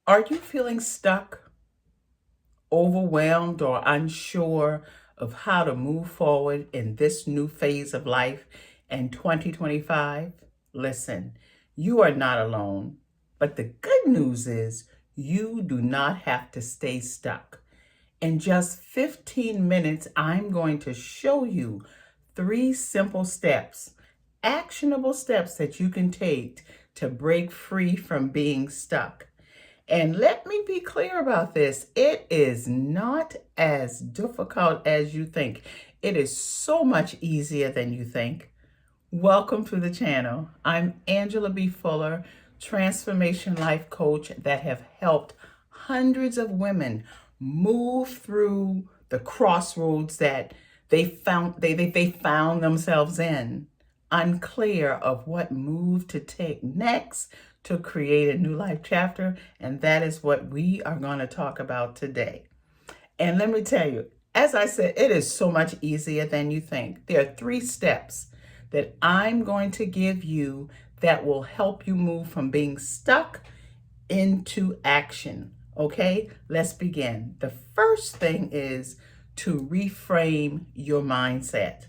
Are you feeling stuck, overwhelmed, or unsure of how to move forward in this new phase of life in 2025? Listen, you are not alone. But the good news is you do not have to stay stuck. In just 15 minutes, I'm going to show you 3 simple steps, actionable steps that you can take to break free from being stuck. And let me be clear about this. It is not as difficult as you think. It is so much easier than you think. Welcome to the channel. I'm Angela B. Fuller, transformation life coach that have helped hundreds of women move through the crossroads that they found themselves in, unclear of what move to take next to create a new life chapter. And that is what we are going to talk about today. And let me tell you, as I said, it is so much easier than you think. There are 3 steps that I'm going to give you that will help you move from being stuck into action. Okay, let's begin. The first thing is to reframe your mindset.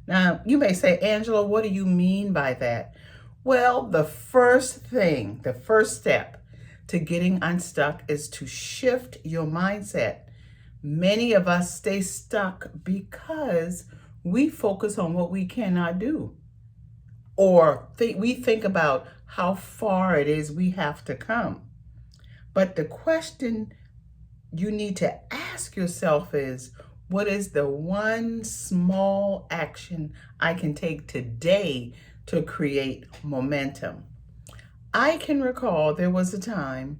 Now, you may say, Angela, what do you mean by that? Well, the first step to getting unstuck is to shift your mindset. Many of us stay stuck because we focus on what we cannot do, or we think about how far it is we have to come. But the question you need to ask yourself is, what is the one small action I can take today to create momentum? I can recall there was a time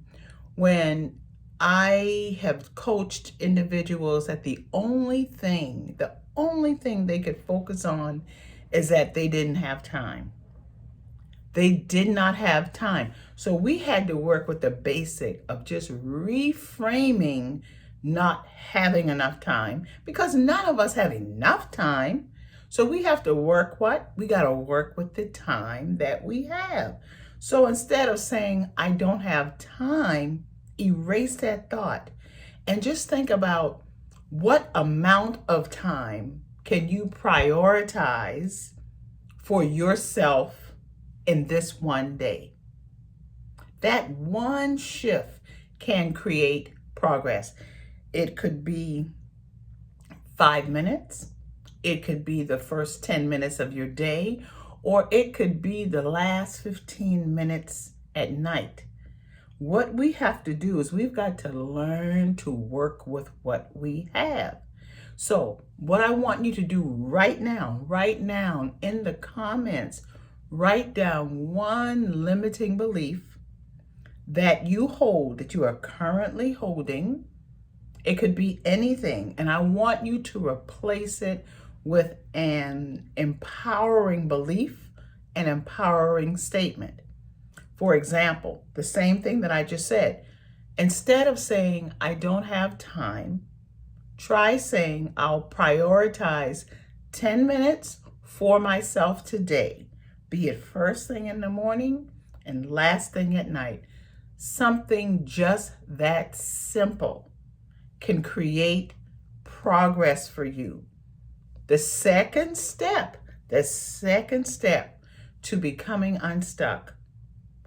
when I have coached individuals that the only thing they could focus on is that they didn't have time. They did not have time. So we had to work with the basic of just reframing not having enough time, because none of us have enough time. So we have to work what? We got to work with the time that we have. So instead of saying, I don't have time, erase that thought and just think about what amount of time can you prioritize for yourself in this one day. That one shift can create progress. It could be 5 minutes. It could be the first 10 minutes of your day, or it could be the last 15 minutes at night. What we have to do is we've got to learn to work with what we have. So what I want you to do right now in the comments, write down one limiting belief that you hold, that you are currently holding. It could be anything. And I want you to replace it with an empowering belief, an empowering statement. For example, the same thing that I just said. Instead of saying, I don't have time, try saying, I'll prioritize 10 minutes for myself today, be it first thing in the morning and last thing at night. Something just that simple can create progress for you. The second step to becoming unstuck,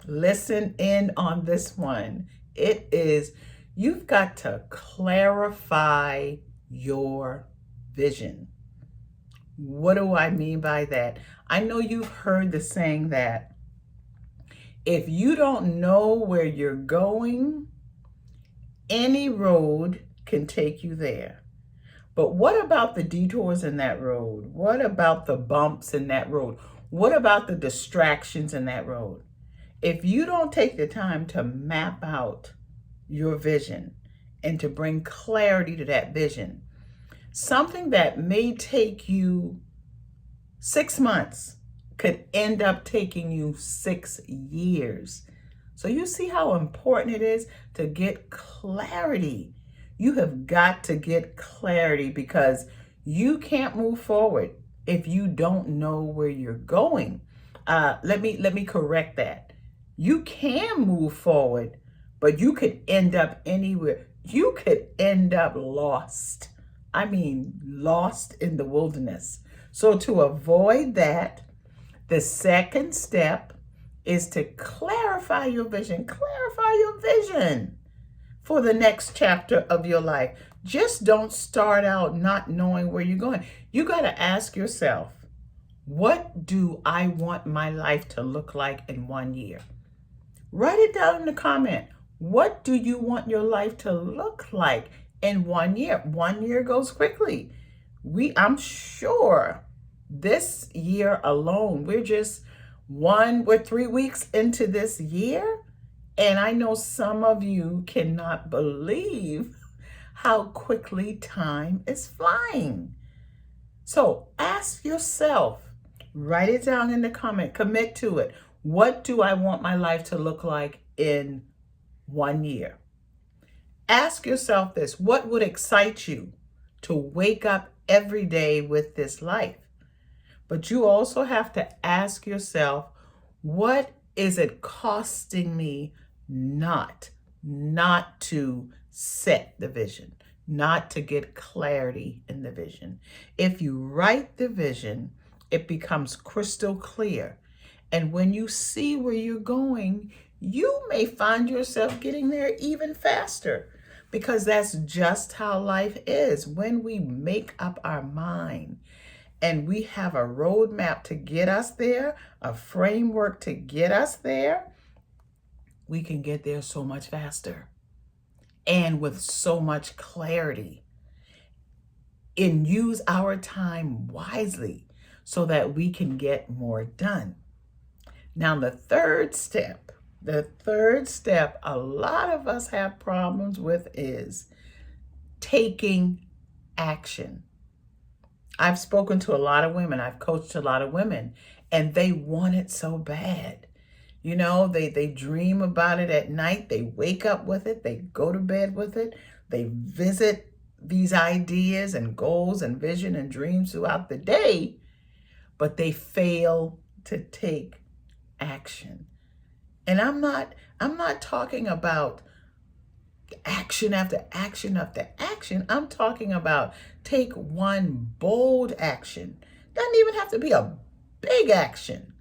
listen in on this one. It is, you've got to clarify your vision. What do I mean by that? I know you've heard the saying that if you don't know where you're going, any road can take you there. But what about the detours in that road? What about the bumps in that road? What about the distractions in that road? If you don't take the time to map out your vision and to bring clarity to that vision, something that may take you 6 months could end up taking you 6 years. So you see how important it is to get clarity. You have got to get clarity, because you can't move forward if you don't know where you're going. Let me correct that. You can move forward, but you could end up anywhere. You could end up lost. I mean, lost in the wilderness. So to avoid that, the second step is to clarify your vision. Clarify your vision for the next chapter of your life. Just don't start out not knowing where you're going. You got to ask yourself, what do I want my life to look like in 1 year? Write it down in the comment. What do you want your life to look like in 1 year? 1 year goes quickly. I'm sure this year alone, we're 3 weeks into this year. And I know some of you cannot believe how quickly time is flying. So ask yourself, write it down in the comment, commit to it. What do I want my life to look like in 1 year? Ask yourself this, what would excite you to wake up every day with this life? But you also have to ask yourself, what is it costing me not to set the vision, not to get clarity in the vision? If you write the vision, it becomes crystal clear. And when you see where you're going, you may find yourself getting there even faster, because that's just how life is. When we make up our mind and we have a roadmap to get us there, a framework to get us there, we can get there so much faster and with so much clarity, and use our time wisely so that we can get more done. Now, the third step a lot of us have problems with is taking action. I've spoken to a lot of women, I've coached a lot of women, and they want it so bad. You know, they dream about it at night, they wake up with it, they go to bed with it, they visit these ideas and goals and vision and dreams throughout the day, but they fail to take action. And I'm not talking about action after action after action. I'm talking about take one bold action. Doesn't even have to be a big action,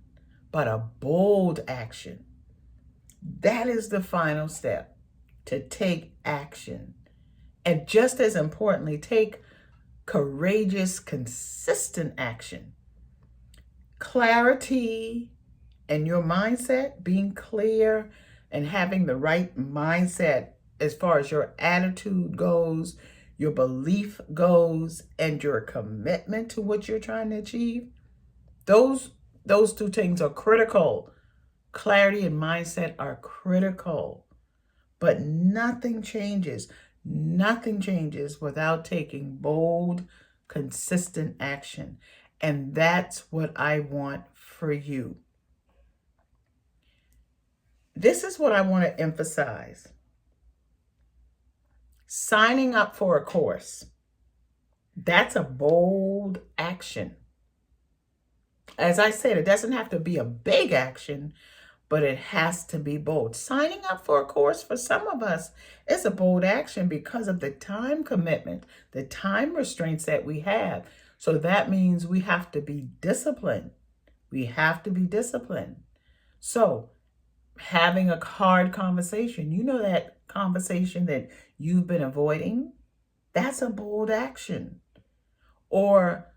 but a bold action. That is the final step, to take action. And just as importantly, take courageous, consistent action. Clarity and your mindset, being clear and having the right mindset as far as your attitude goes, your belief goes, and your commitment to what you're trying to achieve, those two things are critical. Clarity and mindset are critical, but nothing changes without taking bold, consistent action. And that's what I want for you. This is what I want to emphasize. Signing up for a course, that's a bold action. As I said, it doesn't have to be a big action, but it has to be bold. Signing up for a course for some of us is a bold action because of the time commitment, the time restraints that we have. So that means we have to be disciplined. So having a hard conversation, you know, that conversation that you've been avoiding, that's a bold action. Or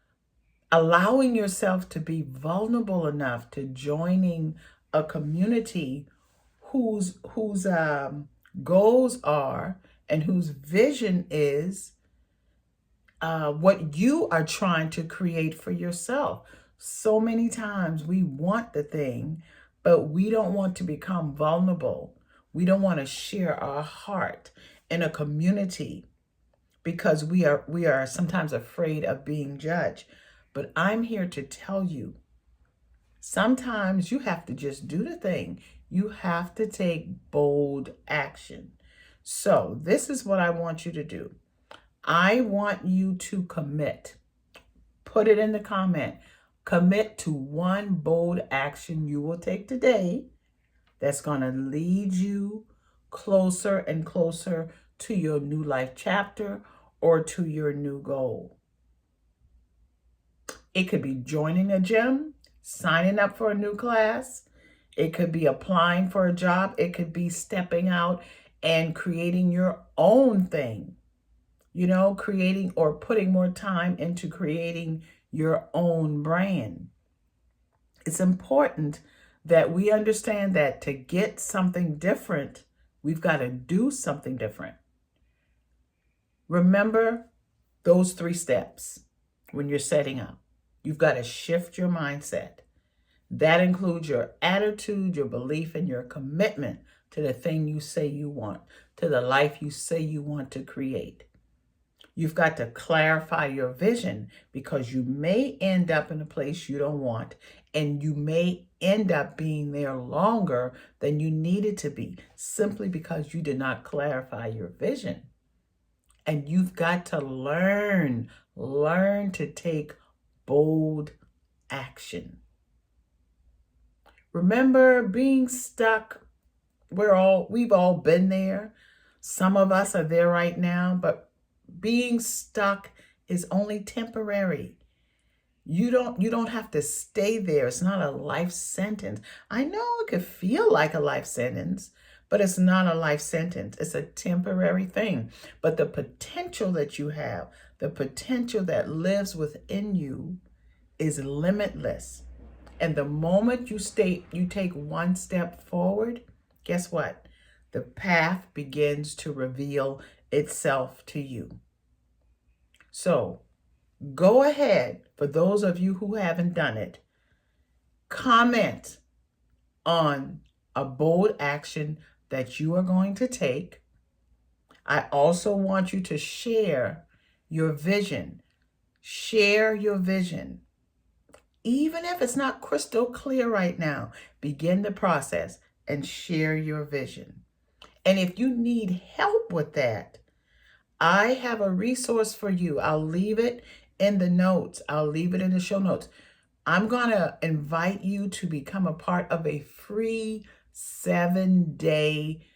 allowing yourself to be vulnerable enough to joining a community whose goals are and whose vision is what you are trying to create for yourself. So many times we want the thing, but we don't want to become vulnerable. We don't want to share our heart in a community because we are sometimes afraid of being judged. But I'm here to tell you, sometimes you have to just do the thing. You have to take bold action. So this is what I want you to do. I want you to commit. Put it in the comment. Commit to one bold action you will take today that's going to lead you closer and closer to your new life chapter or to your new goal. It could be joining a gym, signing up for a new class. It could be applying for a job. It could be stepping out and creating your own thing, creating or putting more time into creating your own brand. It's important that we understand that to get something different, we've got to do something different. Remember those 3 steps when you're setting up. You've got to shift your mindset. That includes your attitude, your belief, and your commitment to the thing you say you want, to the life you say you want to create. You've got to clarify your vision because you may end up in a place you don't want, and you may end up being there longer than you needed to be simply because you did not clarify your vision. And you've got to learn to take bold action. Remember being stuck? We've all been there. Some of us are there right now, but being stuck is only temporary. You don't have to stay there. It's not a life sentence. I know it could feel like a life sentence, but it's not a life sentence. It's a temporary thing. But the potential that you have, the potential that lives within you is limitless. And the moment you take one step forward, guess what? The path begins to reveal itself to you. So go ahead, for those of you who haven't done it, comment on a bold action that you are going to take. I also want you to share your vision. Share your vision. Even if it's not crystal clear right now, begin the process and share your vision. And if you need help with that, I have a resource for you. I'll leave it in the notes. I'll leave it in the show notes. I'm going to invite you to become a part of a free 7-day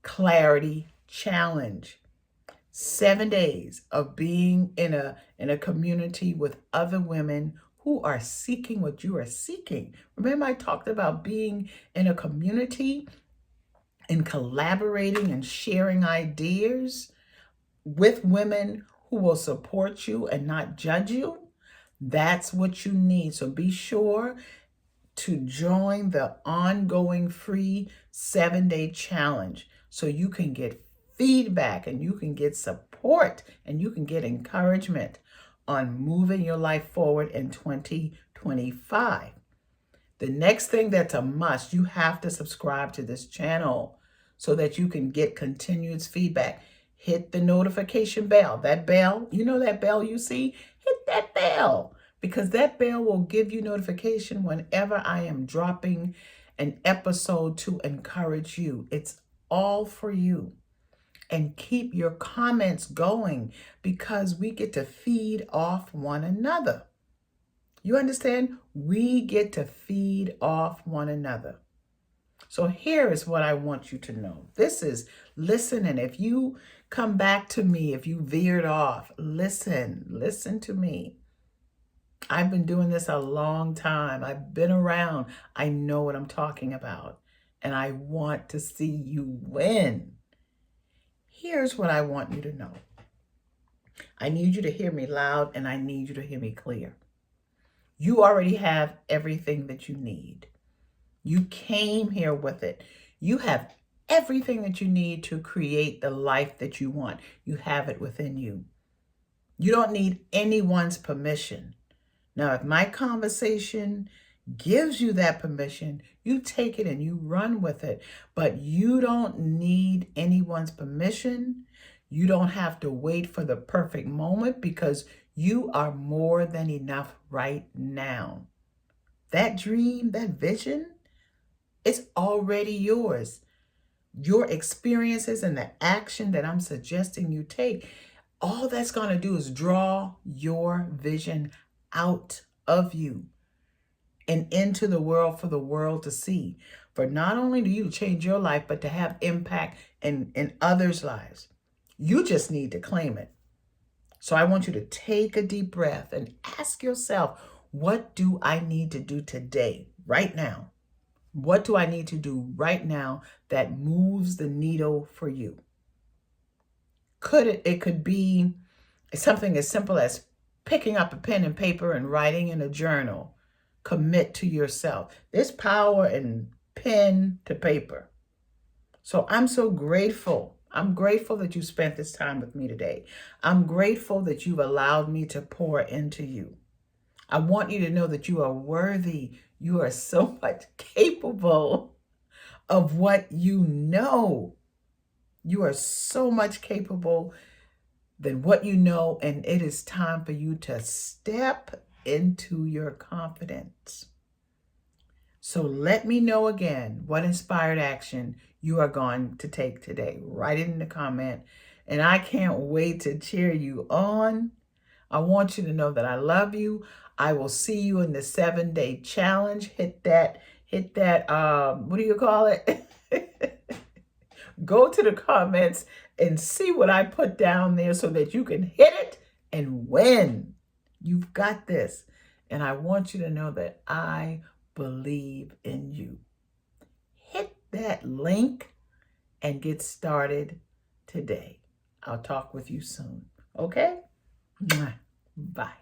clarity challenge. 7 days of being in a community with other women who are seeking what you are seeking. Remember, I talked about being in a community and collaborating and sharing ideas with women who will support you and not judge you. That's what you need. So be sure to join the ongoing free 7-day challenge so you can get feedback and you can get support and you can get encouragement on moving your life forward in 2025. The next thing that's a must, you have to subscribe to this channel so that you can get continuous feedback. Hit the notification bell. That bell, that bell you see? Hit that bell, because that bell will give you notification whenever I am dropping an episode to encourage you. It's all for you. And keep your comments going because we get to feed off one another. You understand? We get to feed off one another. So here is what I want you to know. This is listening. If you come back to me, if you veered off, listen to me. I've been doing this a long time. I've been around. I know what I'm talking about. And I want to see you win. Here's what I want you to know. I need you to hear me loud and I need you to hear me clear. You already have everything that you need. You came here with it. You have everything that you need to create the life that you want. You have it within you. You don't need anyone's permission. Now, if my conversation gives you that permission, you take it and you run with it. But you don't need anyone's permission. You don't have to wait for the perfect moment because you are more than enough right now. That dream, that vision, it's already yours. Your experiences and the action that I'm suggesting you take, all that's going to do is draw your vision out of you and into the world for the world to see. for not only do you change your life, but to have impact in others' lives. You just need to claim it. So I want you to take a deep breath and ask yourself, what do I need to do today, right now? What do I need to do right now that moves the needle for you? It could be something as simple as picking up a pen and paper and writing in a journal. Commit to yourself. There's power in pen to paper. So I'm so grateful. I'm grateful that you spent this time with me today. I'm grateful that you've allowed me to pour into you. I want you to know that you are worthy. You are so much capable of what you know. You are so much capable than what you know, and it is time for you to step into your confidence. So let me know again what inspired action you are going to take today. Write it in the comment, and I can't wait to cheer you on. I want you to know that I love you. I will see you in the 7-day challenge. Hit that, what do you call it? Go to the comments and see what I put down there so that you can hit it and win. You've got this. And I want you to know that I believe in you. Hit that link and get started today. I'll talk with you soon. Okay? Bye.